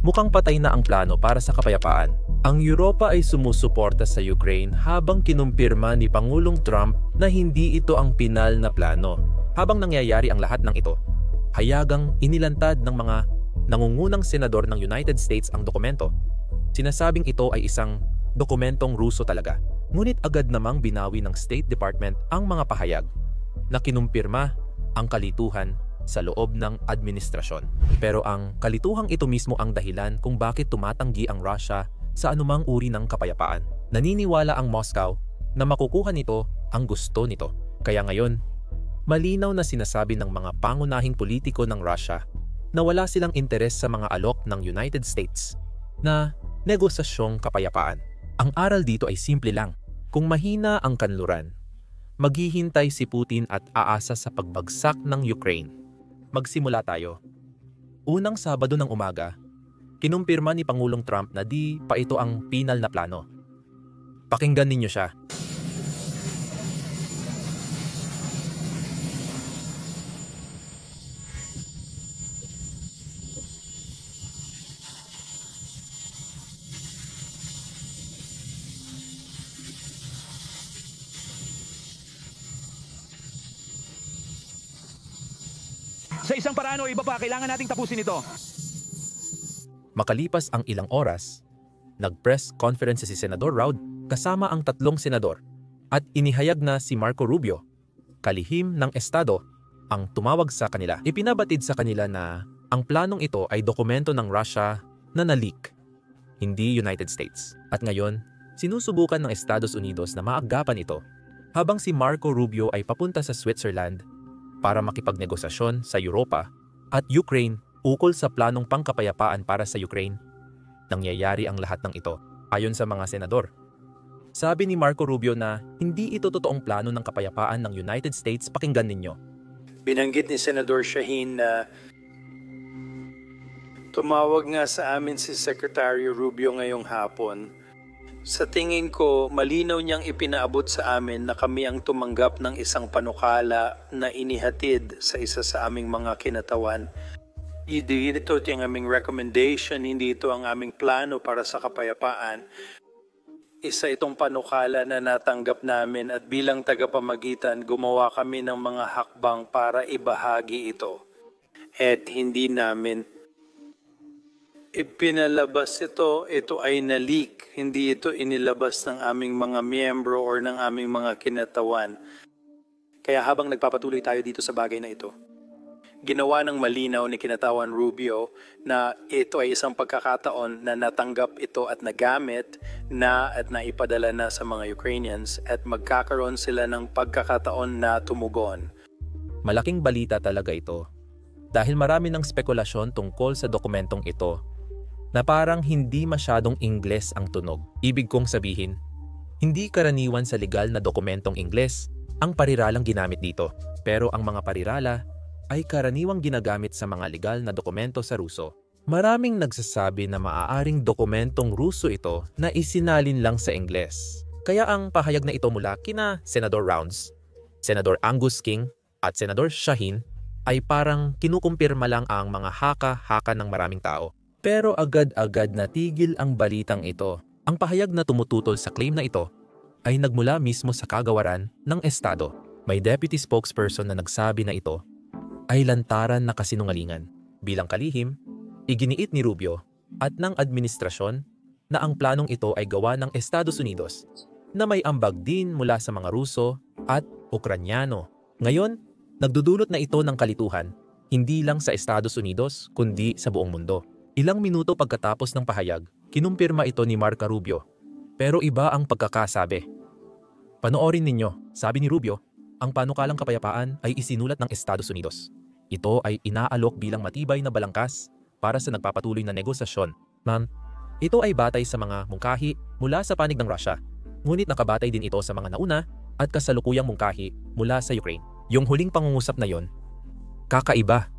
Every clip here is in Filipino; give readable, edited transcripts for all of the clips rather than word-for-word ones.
mukhang patay na ang plano para sa kapayapaan. Ang Europa ay sumusuporta sa Ukraine habang kinumpirma ni Pangulong Trump na hindi ito ang pinal na plano. Habang nangyayari ang lahat ng ito, hayagang inilantad ng mga nangungunang senador ng United States ang dokumento. Sinasabing ito ay isang dokumentong Ruso talaga. Ngunit agad namang binawi ng State Department ang mga pahayag na kinumpirma ang kalituhan sa loob ng administrasyon. Pero ang kalituhang ito mismo ang dahilan kung bakit tumatanggi ang Russia sa anumang uri ng kapayapaan. Naniniwala ang Moscow na makukuha nito ang gusto nito. Kaya ngayon, malinaw na sinasabi ng mga pangunahing politiko ng Russia na wala silang interes sa mga alok ng United States na negosasyong kapayapaan. Ang aral dito ay simple lang. Kung mahina ang kanluran, maghihintay si Putin at aasa sa pagbagsak ng Ukraine. Magsimula tayo. Unang Sabado ng umaga, kinumpirma ni Pangulong Trump na di pa ito ang pinal na plano. Pakinggan ninyo siya. Sa isang paraan o iba pa, kailangan nating tapusin ito. Makalipas ang ilang oras, nag-press conference si Senador Raud kasama ang 3 senador at inihayag na si Marco Rubio, kalihim ng Estado, ang tumawag sa kanila. Ipinabatid sa kanila na ang planong ito ay dokumento ng Russia na na-leak, hindi United States. At ngayon, sinusubukan ng Estados Unidos na maagapan ito habang si Marco Rubio ay papunta sa Switzerland para makipagnegosasyon sa Europa at Ukraine ukol sa planong pangkapayapaan para sa Ukraine. Nangyayari ang lahat ng ito ayon sa mga senador. Sabi ni Marco Rubio na hindi ito totoong plano ng kapayapaan ng United States. Pakinggan ninyo. Binanggit ni Senador Shaheen na tumawag nga sa amin si Secretary Rubio ngayong hapon. Sa tingin ko, malinaw niyang ipinaabot sa amin na kami ang tumanggap ng isang panukala na inihatid sa isa sa aming mga kinatawan. Hindi ito ang aming recommendation, hindi ito ang aming plano para sa kapayapaan. Isa itong panukala na natanggap namin at bilang tagapamagitan, gumawa kami ng mga hakbang para ibahagi ito. At hindi namin ipinalabas ito ay na-leak. Hindi ito inilabas ng aming mga miyembro or ng aming mga kinatawan. Kaya habang nagpapatuloy tayo dito sa bagay na ito, ginawa ng malinaw ni Kinatawan Rubio na ito ay isang pagkakataon na natanggap ito at nagamit na at naipadala na sa mga Ukrainians at magkakaroon sila ng pagkakataon na tumugon. Malaking balita talaga ito dahil marami ng spekulasyon tungkol sa dokumentong ito na parang hindi masyadong Ingles ang tunog. Ibig kong sabihin, hindi karaniwan sa legal na dokumentong Ingles ang pariralang ginamit dito. Pero ang mga parirala ay karaniwang ginagamit sa mga legal na dokumento sa Ruso. Maraming nagsasabi na maaaring dokumentong Ruso ito na isinalin lang sa Ingles. Kaya ang pahayag na ito mula kina Senador Rounds, Senador Angus King at Senador Shaheen ay parang kinukumpirma lang ang mga haka-haka ng maraming tao. Pero agad-agad natigil ang balitang ito. Ang pahayag na tumututol sa claim na ito ay nagmula mismo sa kagawaran ng Estado. May deputy spokesperson na nagsabi na ito ay lantaran na kasinungalingan. Bilang kalihim, iginiit ni Rubio at ng administrasyon na ang planong ito ay gawa ng Estados Unidos na may ambag din mula sa mga Ruso at Ukranyano. Ngayon, nagdudulot na ito ng kalituhan, hindi lang sa Estados Unidos kundi sa buong mundo. Ilang minuto pagkatapos ng pahayag, kinumpirma ito ni Marco Rubio. Pero iba ang pagkakasabi. Panoorin ninyo, sabi ni Rubio, ang panukalang kapayapaan ay isinulat ng Estados Unidos. Ito ay inaalok bilang matibay na balangkas para sa nagpapatuloy na negosasyon. Ito ay batay sa mga mungkahi mula sa panig ng Russia. Ngunit nakabatay din ito sa mga nauna at kasalukuyang mungkahi mula sa Ukraine. Yung huling pangungusap na yon, kakaiba.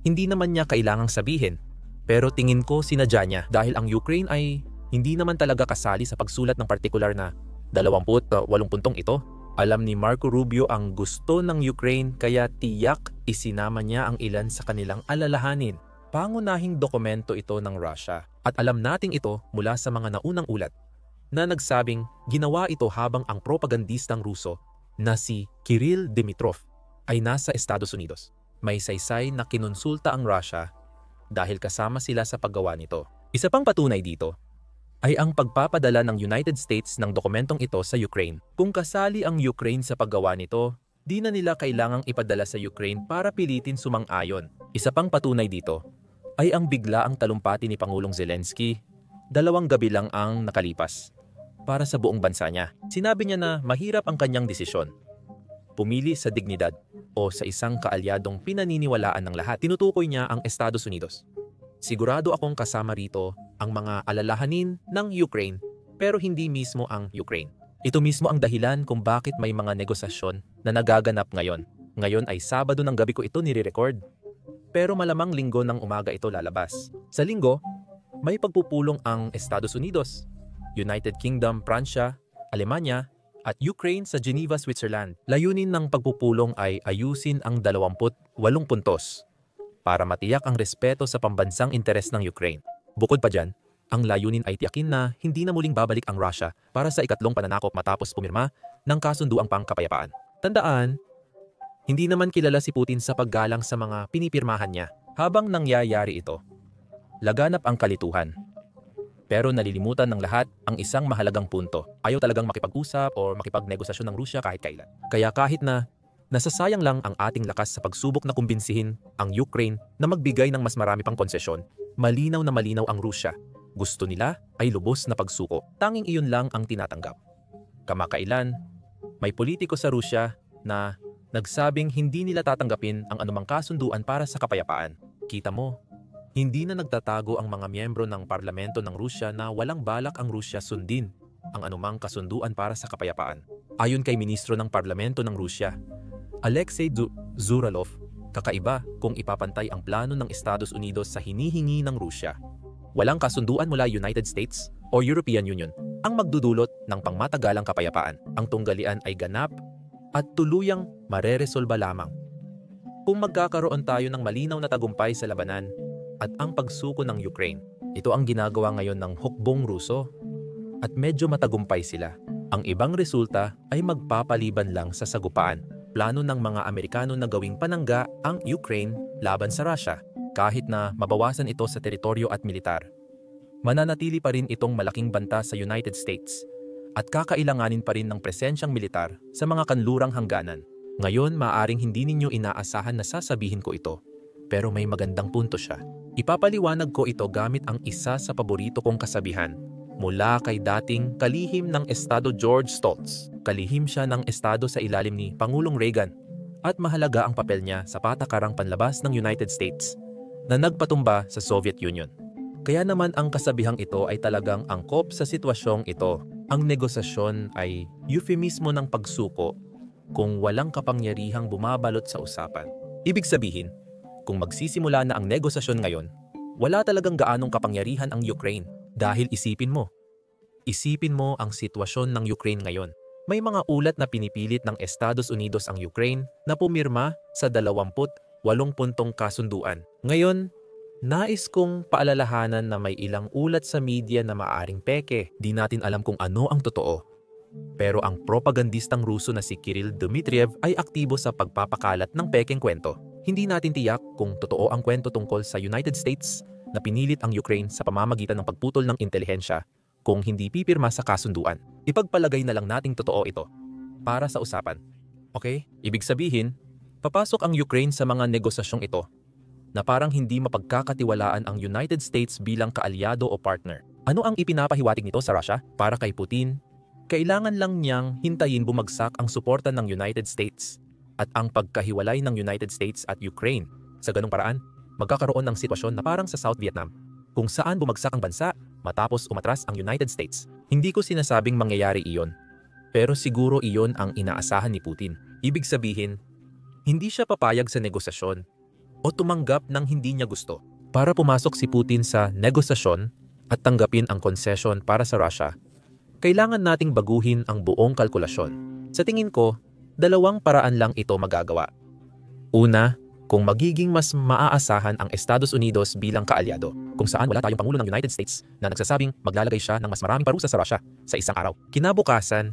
Hindi naman niya kailangang sabihin. Pero tingin ko sinadya niya dahil ang Ukraine ay hindi naman talaga kasali sa pagsulat ng partikular na 28 puntong ito. Alam ni Marco Rubio ang gusto ng Ukraine kaya tiyak isinama niya ang ilan sa kanilang alalahanin. Pangunahing dokumento ito ng Russia at alam nating ito mula sa mga naunang ulat na nagsabing ginawa ito habang ang propagandistang Ruso na si Kirill Dmitrov ay nasa Estados Unidos. May saysay na kinonsulta ang Russia dahil kasama sila sa paggawa nito. Isa pang patunay dito ay ang pagpapadala ng United States ng dokumentong ito sa Ukraine. Kung kasali ang Ukraine sa paggawa nito, di na nila kailangang ipadala sa Ukraine para pilitin sumang-ayon. Isa pang patunay dito ay ang biglaang talumpati ni Pangulong Zelensky 2 gabi lang ang nakalipas para sa buong bansa niya. Sinabi niya na mahirap ang kanyang desisyon. Pumili sa dignidad o sa isang kaalyadong pinaniniwalaan ng lahat. Tinutukoy niya ang Estados Unidos. Sigurado akong kasama rito ang mga alalahanin ng Ukraine pero hindi mismo ang Ukraine. Ito mismo ang dahilan kung bakit may mga negosasyon na nagaganap ngayon. Ngayon ay Sabado ng gabi ko ito nire-record. Pero malamang Linggo ng umaga ito lalabas. Sa Linggo, may pagpupulong ang Estados Unidos, United Kingdom, Pransya, Alemanya, at Ukraine sa Geneva, Switzerland. Layunin ng pagpupulong ay ayusin ang 28 puntos para matiyak ang respeto sa pambansang interes ng Ukraine. Bukod pa dyan, ang layunin ay tiyakin na hindi na muling babalik ang Russia para sa ikatlong pananakop matapos pumirma ng kasunduang pangkapayapaan. Tandaan, hindi naman kilala si Putin sa paggalang sa mga pinipirmahan niya. Habang nangyayari ito, laganap ang kalituhan. Pero nalilimutan ng lahat ang isang mahalagang punto. Ayaw talagang makipag-usap o makipagnegosasyon ng Rusya kahit kailan. Kaya kahit na nasasayang lang ang ating lakas sa pagsubok na kumbinsihin ang Ukraine na magbigay ng mas marami pang konsesyon, malinaw na malinaw ang Rusya. Gusto nila ay lubos na pagsuko. Tanging iyon lang ang tinatanggap. Kamakailan, may politiko sa Rusya na nagsabing hindi nila tatanggapin ang anumang kasunduan para sa kapayapaan. Kita mo, hindi na nagtatago ang mga miyembro ng parlamento ng Rusya na walang balak ang Rusya sundin ang anumang kasunduan para sa kapayapaan. Ayon kay ministro ng parlamento ng Rusya, Alexei Zuralov, kakaiba kung ipapantay ang plano ng Estados Unidos sa hinihingi ng Rusya. Walang kasunduan mula United States o European Union ang magdudulot ng pangmatagalang kapayapaan. Ang tunggalian ay ganap at tuluyang mareresolba lamang kung magkakaroon tayo ng malinaw na tagumpay sa labanan at ang pagsuko ng Ukraine. Ito ang ginagawa ngayon ng hukbong Ruso at medyo matagumpay sila. Ang ibang resulta ay magpapaliban lang sa sagupaan. Plano ng mga Amerikano na gawing panangga ang Ukraine laban sa Russia kahit na mabawasan ito sa teritoryo at militar. Mananatili pa rin itong malaking banta sa United States at kakailanganin pa rin ng presensyang militar sa mga kanlurang hangganan. Ngayon, maaaring hindi ninyo inaasahan na sasabihin ko ito, pero may magandang punto siya. Ipapaliwanag ko ito gamit ang isa sa paborito kong kasabihan mula kay dating kalihim ng Estado George Stoltz. Kalihim siya ng Estado sa ilalim ni Pangulong Reagan at mahalaga ang papel niya sa patakarang panlabas ng United States na nagpatumba sa Soviet Union. Kaya naman ang kasabihang ito ay talagang angkop sa sitwasyong ito. Ang negosasyon ay euphemismo ng pagsuko kung walang kapangyarihang bumabalot sa usapan. Ibig sabihin, kung magsisimula na ang negosasyon ngayon, wala talagang gaanong kapangyarihan ang Ukraine. Dahil isipin mo ang sitwasyon ng Ukraine ngayon. May mga ulat na pinipilit ng Estados Unidos ang Ukraine na pumirma sa 28 puntong kasunduan. Ngayon, nais kong paalalahanan na may ilang ulat sa media na maaaring peke. Di natin alam kung ano ang totoo. Pero ang propagandistang Ruso na si Kirill Dmitriev ay aktibo sa pagpapakalat ng pekeng kwento. Hindi natin tiyak kung totoo ang kwento tungkol sa United States na pinilit ang Ukraine sa pamamagitan ng pagputol ng intelihensya kung hindi pipirma sa kasunduan. Ipagpalagay na lang nating totoo ito para sa usapan. Okay? Ibig sabihin, papasok ang Ukraine sa mga negosasyong ito na parang hindi mapagkakatiwalaan ang United States bilang kaalyado o partner. Ano ang ipinapahiwatig nito sa Russia? Para kay Putin, kailangan lang niyang hintayin bumagsak ang suporta ng United States at ang pagkahiwalay ng United States at Ukraine. Sa ganung paraan, magkakaroon ng sitwasyon na parang sa South Vietnam, kung saan bumagsak ang bansa matapos umatras ang United States. Hindi ko sinasabing mangyayari iyon, pero siguro iyon ang inaasahan ni Putin. Ibig sabihin, hindi siya papayag sa negosasyon o tumanggap ng hindi niya gusto. Para pumasok si Putin sa negosasyon at tanggapin ang konsesyon para sa Russia, kailangan nating baguhin ang buong kalkulasyon. Sa tingin ko, dalawang paraan lang ito magagawa. Una, kung magiging mas maaasahan ang Estados Unidos bilang kaalyado, kung saan wala tayong Pangulo ng United States na nagsasabing maglalagay siya ng mas maraming parusa sa Russia sa isang araw. Kinabukasan,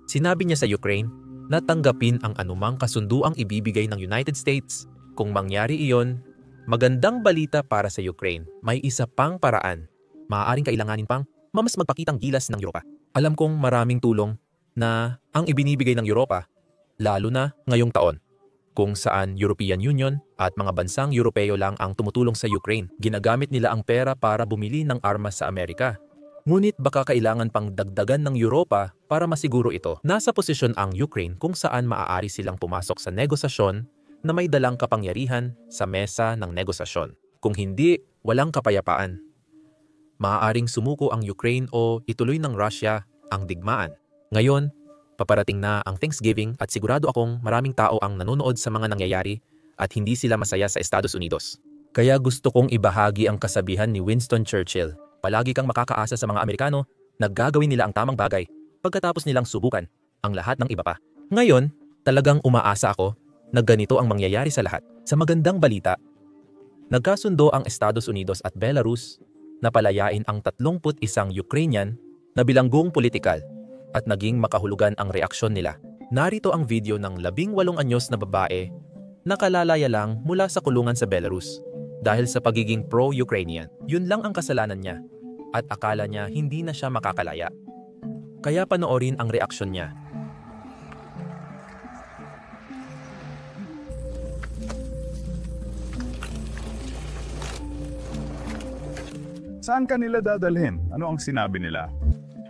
sinabi niya sa Ukraine na tanggapin ang anumang kasunduang ibibigay ng United States. Kung mangyari iyon, magandang balita para sa Ukraine. May isa pang paraan. Maaaring kailanganin pang mas magpakitang gilas ng Europa. Alam kong maraming tulong na ang ibinibigay ng Europa, lalo na ngayong taon, kung saan European Union at mga bansang Europeo lang ang tumutulong sa Ukraine. Ginagamit nila ang pera para bumili ng armas sa Amerika. Ngunit baka kailangan pang dagdagan ng Europa para masiguro ito. Nasa posisyon ang Ukraine kung saan maaari silang pumasok sa negosasyon na may dalang kapangyarihan sa mesa ng negosasyon. Kung hindi, walang kapayapaan. Maaaring sumuko ang Ukraine o ituloy ng Russia ang digmaan. Ngayon, paparating na ang Thanksgiving at sigurado akong maraming tao ang nanonood sa mga nangyayari at hindi sila masaya sa Estados Unidos. Kaya gusto kong ibahagi ang kasabihan ni Winston Churchill. Palagi kang makakaasa sa mga Amerikano na gagawin nila ang tamang bagay pagkatapos nilang subukan ang lahat ng iba pa. Ngayon, talagang umaasa ako na ganito ang mangyayari sa lahat. Sa magandang balita, nagkasundo ang Estados Unidos at Belarus na palayain ang 31 Ukrainian na bilanggong politikal at naging makahulugan ang reaksyon nila. Narito ang video ng 18 anyos na babae na kalalaya lang mula sa kulungan sa Belarus dahil sa pagiging pro-Ukrainian. Yun lang ang kasalanan niya at akala niya hindi na siya makakalaya. Kaya panoorin ang reaksyon niya. Saan ka nila dadalhin? Ano ang sinabi nila?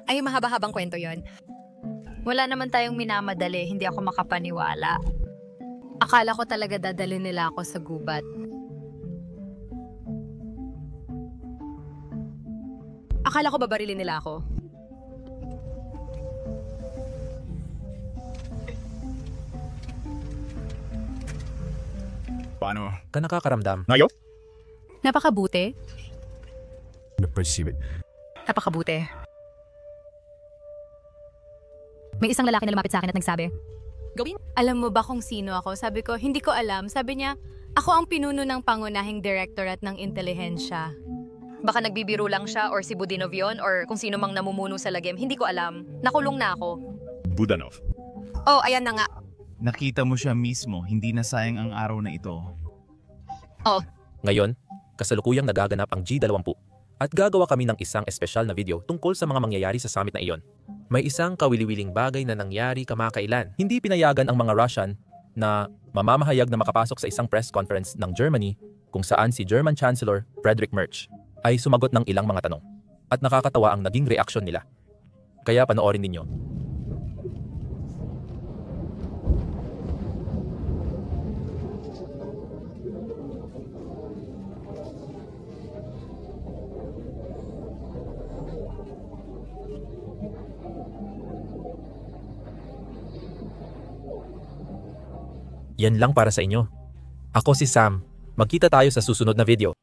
Ay, mahaba-habang kwento yon. Wala naman tayong minamadali, hindi ako makapaniwala. Akala ko talaga dadalhin nila ako sa gubat. Akala ko babarilin nila ako. Paano? Ka nakakaramdam. Ngayon? Napakabuti. Na-perceive it. Napakabuti. May isang lalaki na lumapit sa akin at nagsabi, "Gawin." Alam mo ba kung sino ako? Sabi ko, hindi ko alam. Sabi niya, ako ang pinuno ng pangunahing direktorat ng intelihensya. Baka nagbibiro lang siya or si Budinov yun or kung sino mang namumuno sa lagim. Hindi ko alam. Nakulong na ako. Budanov. Oh, ayan na nga. Nakita mo siya mismo, hindi na sayang ang araw na ito. Oh, Ngayon, kasalukuyang nagaganap ang G20 at gagawa kami ng isang espesyal na video tungkol sa mga mangyayari sa summit na iyon. May isang kawili-wiling bagay na nangyari kamakailan. Hindi pinayagan ang mga Russian na mamamahayag na makapasok sa isang press conference ng Germany kung saan si German Chancellor Friedrich Merz ay sumagot ng ilang mga tanong. At nakakatawa ang naging reaksyon nila. Kaya panoorin ninyo. Yan lang para sa inyo. Ako si Sam. Magkita tayo sa susunod na video.